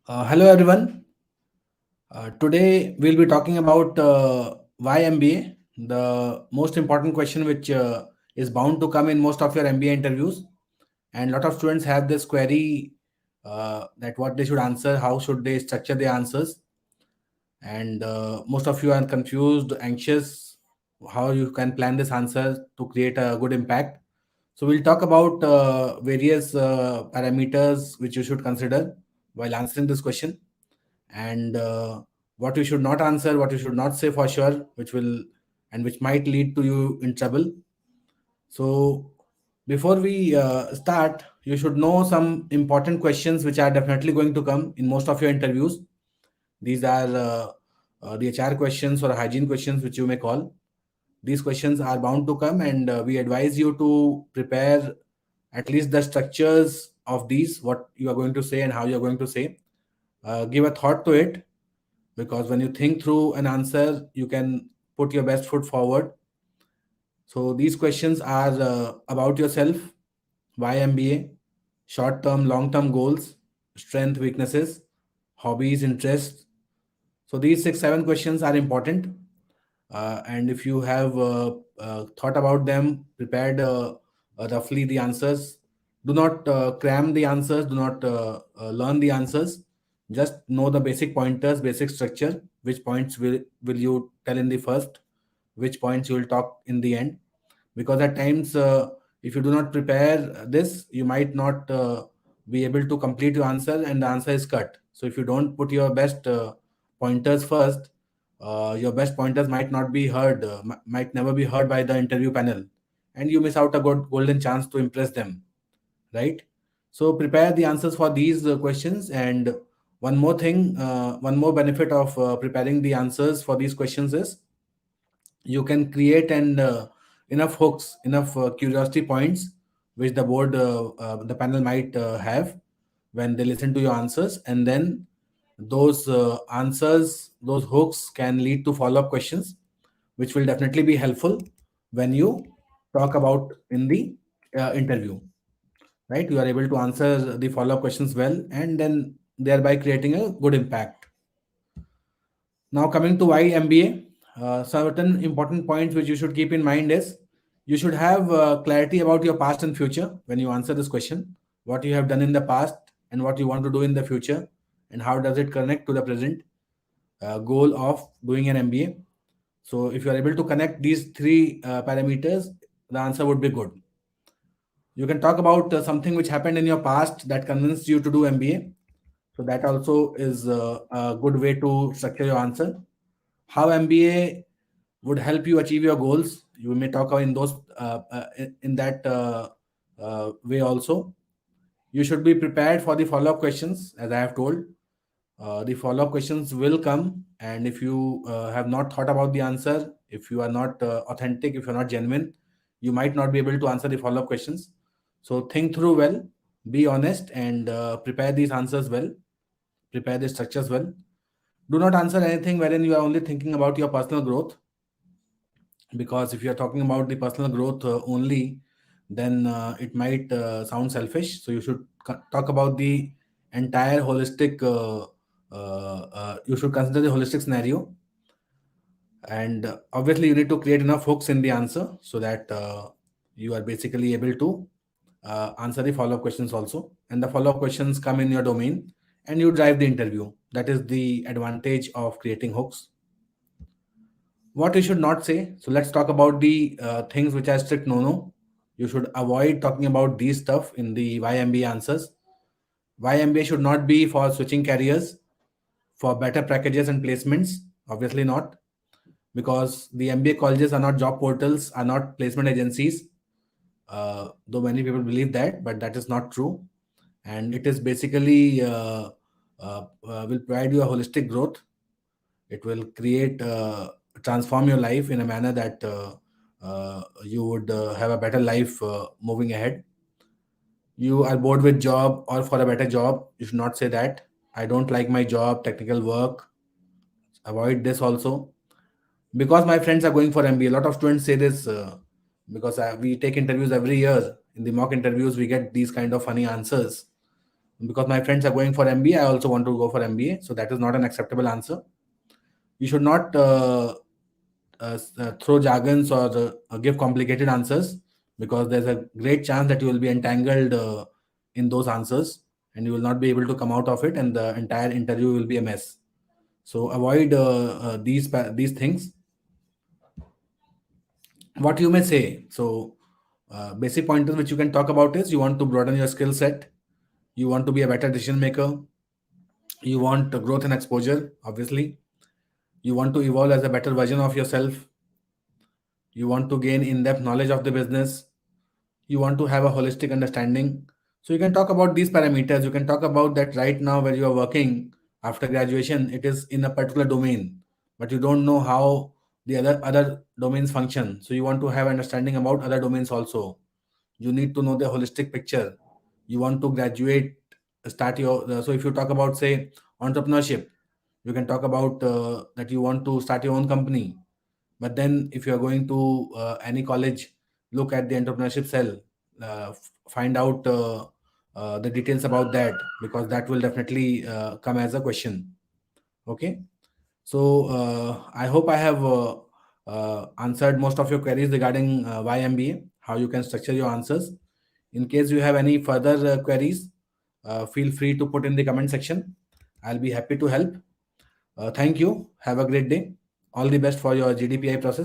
Hello everyone. Today we'll be talking about why MBA, the most important question which is bound to come in most of your MBA interviews. And a lot of students have this query that what they should answer, how should they structure their answers, and most of you are confused, anxious, how you can plan this answer to create a good impact. So we'll talk about various parameters which you should consider while answering this question, and what you should not answer, what you should not say for sure, which will and which might lead to you in trouble. So before we start, you should know some important questions which are definitely going to come in most of your interviews. These are the HR questions or hygiene questions, which you may call. These questions are bound to come, and we advise you to prepare at least the structures of these, what you are going to say and how you are going to say. Give a thought to it, because when you think through an answer, you can put your best foot forward. So these questions are about yourself, why MBA, short term, long term goals, strength, weaknesses, hobbies, interests. So these six, seven questions are important. And if you have thought about them, prepared roughly the answers, do not cram the answers, do not learn the answers. Just know the basic pointers, basic structure, which points will you tell in the first, which points you will talk in the end. Because at times, if you do not prepare this, you might not be able to complete your answer and the answer is cut. So if you don't put your best pointers first, your best pointers might not be heard, might never be heard by the interview panel, and you miss out a good golden chance to impress them, right? So prepare the answers for these questions. And one more benefit of preparing the answers for these questions is you can create and enough hooks, enough curiosity points which the panel might have when they listen to your answers, and then those answers, those hooks can lead to follow up questions, which will definitely be helpful when you talk about in the interview, right? You are able to answer the follow up questions well, and then thereby creating a good impact. Now, coming to why MBA, certain important points which you should keep in mind is you should have clarity about your past and future when you answer this question. What you have done in the past and what you want to do in the future, and how does it connect to the present goal of doing an MBA. So, if you are able to connect these three parameters, the answer would be good. You can talk about something which happened in your past that convinced you to do MBA. So, that also is a good way to structure your answer. How MBA would help you achieve your goals. You may talk about in those in that way also. You should be prepared for the follow-up questions, as I have told. The follow-up questions will come, and if you have not thought about the answer, if you are not authentic, if you're not genuine, you might not be able to answer the follow-up questions. So think through well, be honest, and prepare these answers well, prepare the structures well. Do not answer anything wherein you are only thinking about your personal growth, because if you are talking about the personal growth only, then it might sound selfish. So you should talk about the entire holistic you should consider the holistic scenario. And obviously you need to create enough hooks in the answer so that you are basically able to answer the follow-up questions also, and the follow-up questions come in your domain and you drive the interview. That is the advantage of creating hooks. What you should not say. So let's talk about the things which are strict no-no. You should avoid talking about these stuff in the YMBA answers. YMBA should not be for switching careers, for better packages and placements. Obviously not, because the MBA colleges are not job portals, are not placement agencies. Though many people believe that, but that is not true. And it is basically will provide you a holistic growth. It will create transform your life in a manner that you would have a better life moving ahead. You are bored with job or for a better job, you should not say that. I don't like my job, technical work. Avoid this also, because my friends are going for MBA. A lot of students say this because we take interviews every year. In the mock interviews we get these kind of funny answers because my friends are going for MBA, I also want to go for MBA. So that is not an acceptable answer. You should not throw jargons or give complicated answers, because there's a great chance that you will be entangled in those answers, and you will not be able to come out of it, and the entire interview will be a mess. So avoid these things. What you may say. So basic pointers which you can talk about is: you want to broaden your skill set, you want to be a better decision maker, you want growth and exposure, obviously, you want to evolve as a better version of yourself, you want to gain in-depth knowledge of the business, you want to have a holistic understanding. So you can talk about these parameters. You can talk about that right now where you are working after graduation, it is in a particular domain, but you don't know how the other domains function. So you want to have understanding about other domains also. You need to know the holistic picture. You want to graduate, start your so if you talk about, say, entrepreneurship, you can talk about that you want to start your own company. But then if you are going to any college, look at the entrepreneurship cell, find out the details about that, because that will definitely come as a question. Okay. So I hope I have answered most of your queries regarding why MBA, how you can structure your answers. In case you have any further queries, feel free to put in the comment section. I'll be happy to help. Thank you. Have a great day. All the best for your GDPI process.